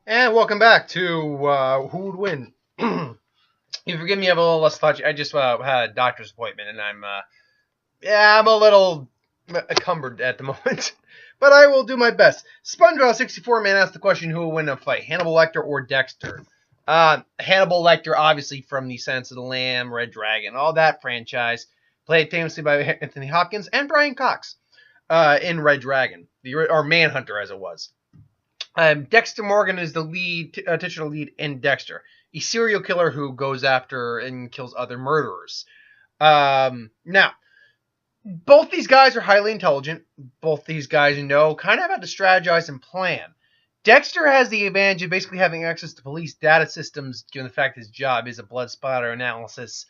And welcome back to Who Would Win. You forgive me, I have a little less touchy. I just had a doctor's appointment, and I'm a little encumbered at the moment. But I will do my best. SpongeBob64 man asked the question, who will win a fight, Hannibal Lecter or Dexter? Hannibal Lecter, obviously from the Silence of the Lamb, Red Dragon, all that franchise. Played famously by Anthony Hopkins and Brian Cox in Red Dragon, or Manhunter as it was. Dexter Morgan is the titular lead in Dexter, a serial killer who goes after and kills other murderers. Now, both these guys are highly intelligent. Both these guys know kind of how to strategize and plan. Dexter has the advantage of basically having access to police data systems, given the fact his job is a blood splatter analyst,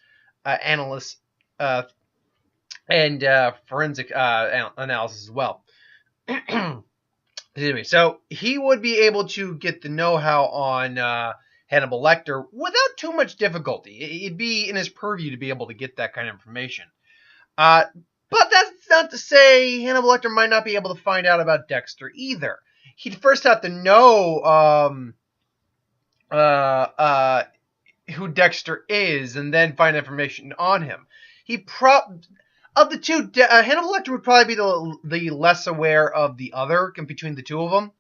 and forensic analysis as well. So he would be able to get the know-how on Hannibal Lecter without too much difficulty. It'd be in his purview to be able to get that kind of information. But that's not to say Hannibal Lecter might not be able to find out about Dexter either. He'd first have to know who Dexter is and then find information on him. Of the two, Hannibal Lecter would probably be the less aware of the other between the two of them.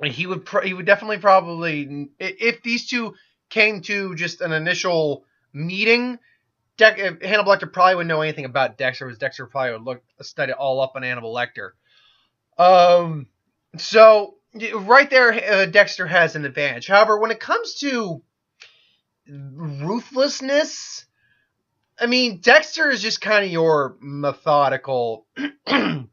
He would definitely probably, if these two came to just an initial meeting, Hannibal Lecter probably wouldn't know anything about Dexter, because Dexter probably would study all up on Hannibal Lecter. So right there, Dexter has an advantage. However, when it comes to ruthlessness, I mean, Dexter is just kind of your methodical, but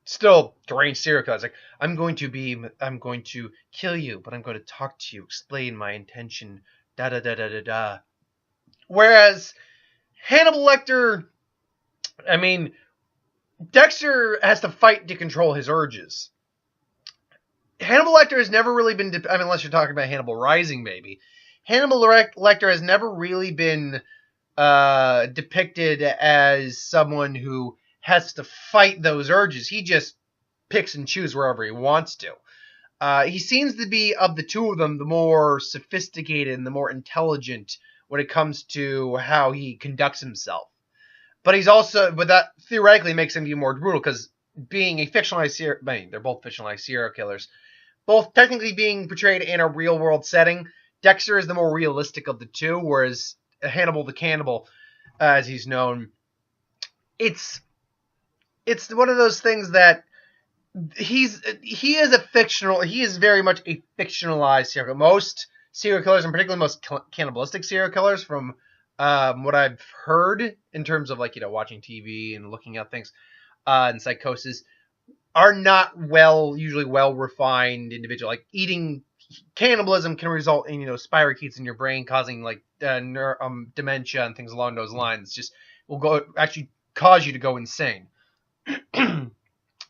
still deranged serial killer. It's like, I'm going to kill you, but I'm going to talk to you, explain my intention, da-da-da-da-da-da. Whereas Hannibal Lecter, I mean, Dexter has to fight to control his urges. Hannibal Lecter has never really been, unless you're talking about Hannibal Rising, maybe. Hannibal Lecter has never really been depicted as someone who has to fight those urges. He just picks and chooses wherever he wants to. He seems to be, of the two of them, the more sophisticated and the more intelligent when it comes to how he conducts himself. But that theoretically makes him even more brutal, because being a fictionalized they're both fictionalized serial killers. Both technically being portrayed in a real-world setting, Dexter is the more realistic of the two, whereas Hannibal the Cannibal, as he's known, it's one of those things that he is very much a fictionalized serial killer. Most serial killers, and particularly most cannibalistic serial killers, from what I've heard in terms of watching TV and looking at things and psychosis, are not usually well-refined individual. Like, eating cannibalism can result in, spirochetes in your brain, causing dementia and things along those lines. Just actually cause you to go insane.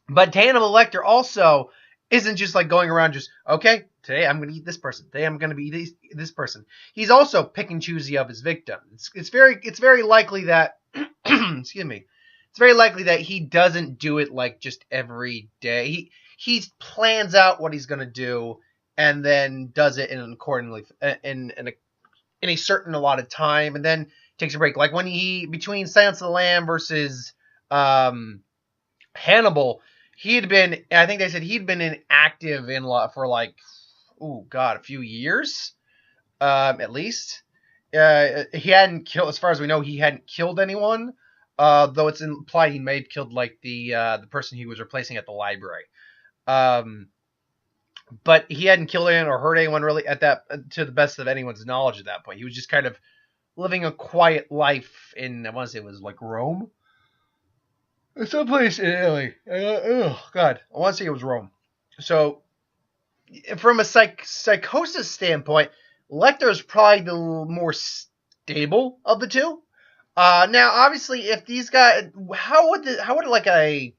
But Hannibal Lecter also isn't just going around just, okay, today I'm going to eat this person. Today I'm going to be this person. He's also pick and choosy of his victim. It's very likely that excuse me. It's very likely that he doesn't do it just every day. He plans out what he's going to do and then does it in a certain allotted time, and then takes a break. Like when between Silence of the Lamb versus Hannibal, I think they said he'd been inactive for a few years, at least. He hadn't killed, as far as we know, he hadn't killed anyone. Though it's implied he may have killed the person he was replacing at the library. But he hadn't killed anyone or hurt anyone really to the best of anyone's knowledge at that point. He was just kind of living a quiet life in, I want to say it was Rome? Someplace in Italy. Oh, God. I want to say it was Rome. So, from a psychosis standpoint, Lecter is probably the more stable of the two. Now, obviously, if these guys, how would a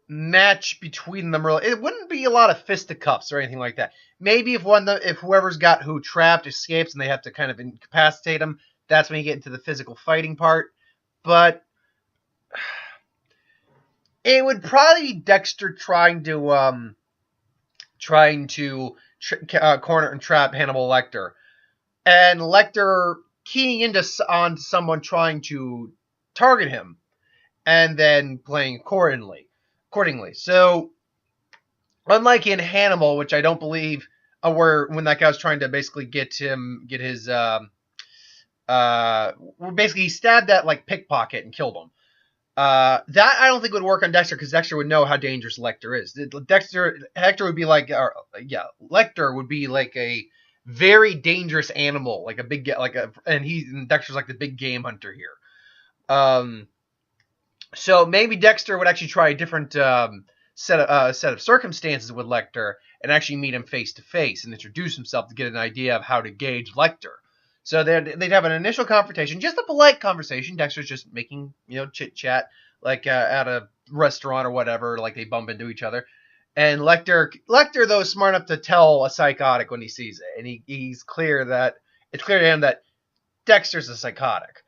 match between them really? It wouldn't be a lot of fisticuffs or anything like that. Maybe if whoever's got who trapped escapes and they have to kind of incapacitate them, that's when you get into the physical fighting part. But It would probably be Dexter trying to corner and trap Hannibal Lecter, and Lecter keying into on someone trying to target him, and then playing accordingly. So, unlike in Hannibal, which I don't believe, where when that guy was trying to basically get his basically he stabbed that like pickpocket and killed him. That I don't think would work on Dexter because Dexter would know how dangerous Lecter is. Hector would be Lecter would be like a very dangerous animal, like a big and Dexter's like the big game hunter here. So maybe Dexter would actually try a different set of circumstances with Lecter and actually meet him face to face and introduce himself to get an idea of how to gauge Lecter. So they'd have an initial confrontation, just a polite conversation. Dexter's just making, chit chat, like at a restaurant or whatever, like they bump into each other. And Lecter though is smart enough to tell a psychotic when he sees it, and it's clear to him that Dexter's a psychotic.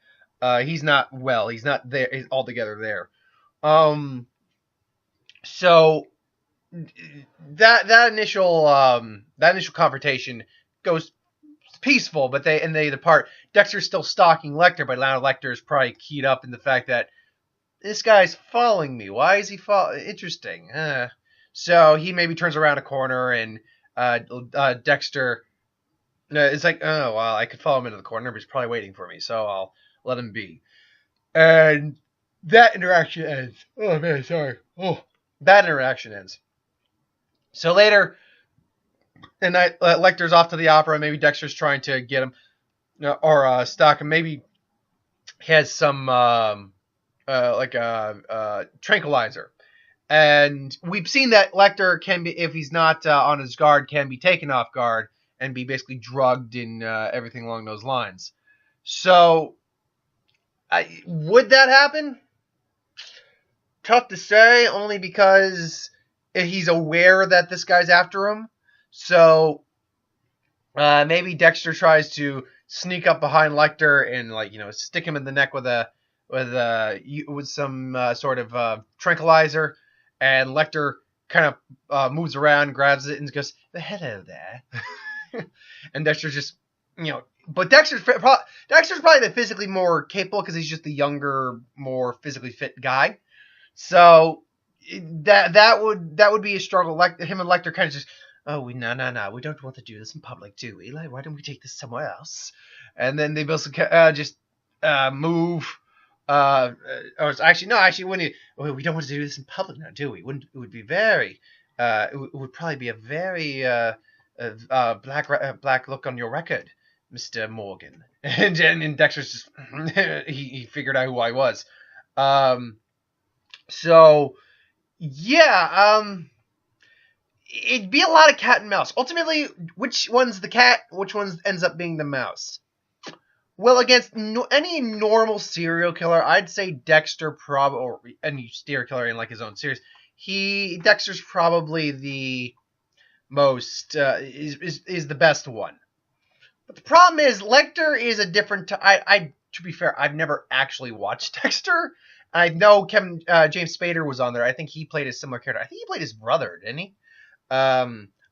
He's not well. He's not there. He's altogether there. So that initial confrontation goes peaceful, but they depart. Dexter's still stalking Lecter, but now Lecter is probably keyed up in the fact that this guy's following me. Why is he interesting? So he maybe turns around a corner and Dexter is like, oh, well, I could follow him into the corner, but he's probably waiting for me, so I'll let him be. And that interaction ends. Oh, man, sorry. Oh, that interaction ends. So later, and Lecter's off to the opera. Maybe Dexter's trying to get him or stalk him. Maybe he has some tranquilizer. And we've seen that Lecter can be, if he's not on his guard, can be taken off guard and be basically drugged and everything along those lines. So, would that happen? Tough to say, only because he's aware that this guy's after him. So, maybe Dexter tries to sneak up behind Lecter and stick him in the neck with some sort of tranquilizer, and Lecter kind of moves around, grabs it, and goes, "Hello there," and Dexter's just but Dexter's probably the physically more capable because he's just the younger, more physically fit guy. So that would be a struggle. Him and Lecter kind of just, oh, no, we don't want to do this in public, do we? Like, why don't we take this somewhere else? And then they both just move. Actually, we don't want to do this in public now, do we? It would be very. It would probably be a very black look on your record, Mr. Morgan. And Dexter's just he figured out who I was. So yeah, it'd be a lot of cat and mouse. Ultimately, which one's the cat? Which one ends up being the mouse? Well, against any normal serial killer, I'd say Dexter probably, or any serial killer in like his own series, Dexter's probably the most is the best one. But the problem is Lecter is a different. To be fair, I've never actually watched Dexter. I know James Spader was on there. I think he played a similar character. I think he played his brother, didn't he? I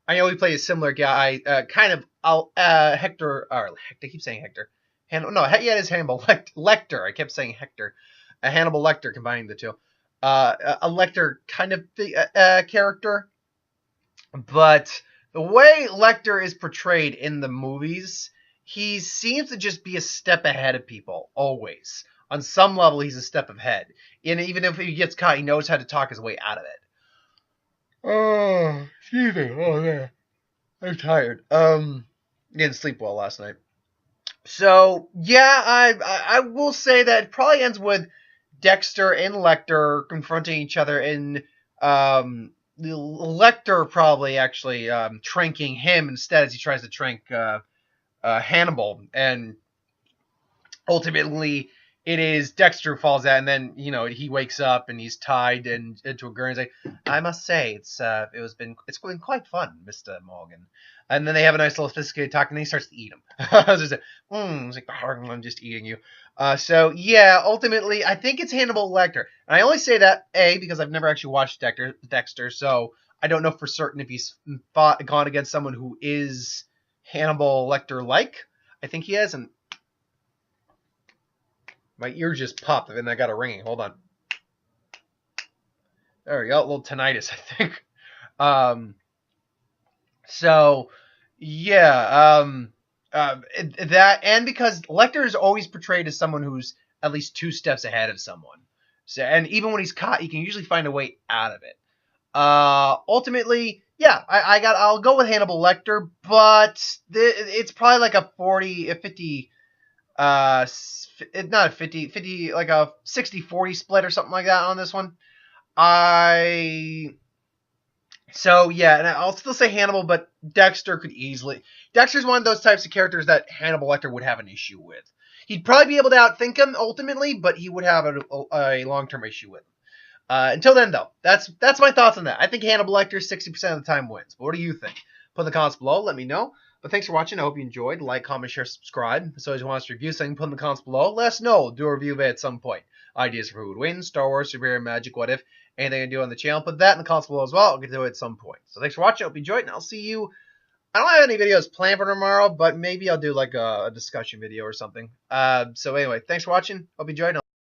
know he played a similar guy, kind of Hector. Or Hector, I keep saying Hector. It is Hannibal Lecter. I kept saying Hector. Hannibal Lecter, combining the two. A Lecter kind of character. But the way Lecter is portrayed in the movies, he seems to just be a step ahead of people, always. On some level, he's a step ahead. And even if he gets caught, he knows how to talk his way out of it. Oh, excuse me. Oh, man. I'm tired. Didn't sleep well last night. So, yeah, I will say that it probably ends with Dexter and Lecter confronting each other, and Lecter probably actually tranking him instead as he tries to trank Hannibal, and ultimately it is Dexter who falls out, and then he wakes up and he's tied into a gurney. He's like, I must say, it's been quite fun, Mr. Morgan. And then they have a nice little sophisticated talk, and then he starts to eat him. It's like, I'm just eating you. So yeah, ultimately, I think it's Hannibal Lecter, and I only say that because I've never actually watched Dexter, so I don't know for certain if he's gone against someone who is Hannibal Lecter like. I think he has, and my ear just popped, and I got a ringing. Hold on. There we go. A little tinnitus, I think. So, yeah. That, and because Lecter is always portrayed as someone who's at least 2 steps ahead of someone. So, and even when he's caught, he can usually find a way out of it. Ultimately, yeah, I'll go with Hannibal Lecter, but it's probably like a 50, not a 50, like a 60-40 split or something like that on this one. So yeah, and I'll still say Hannibal, but Dexter's one of those types of characters that Hannibal Lecter would have an issue with. He'd probably be able to outthink him ultimately, but he would have a long-term issue with him. Until then, though, that's my thoughts on that. I think Hannibal Lecter 60% of the time wins. But what do you think? Put in the comments below. Let me know. But thanks for watching. I hope you enjoyed. Like, comment, share, subscribe. So if you want us to review something, put in the comments below. Let us know. Do a review of it at some point. Ideas for who would win, Star Wars, superhero, magic, what if, anything I do on the channel. Put that in the comments below as well. I'll get to it at some point. So thanks for watching. I hope you enjoyed, and I'll see you. I don't have any videos planned for tomorrow, but maybe I'll do like a discussion video or something. So anyway, thanks for watching. Hope you enjoyed.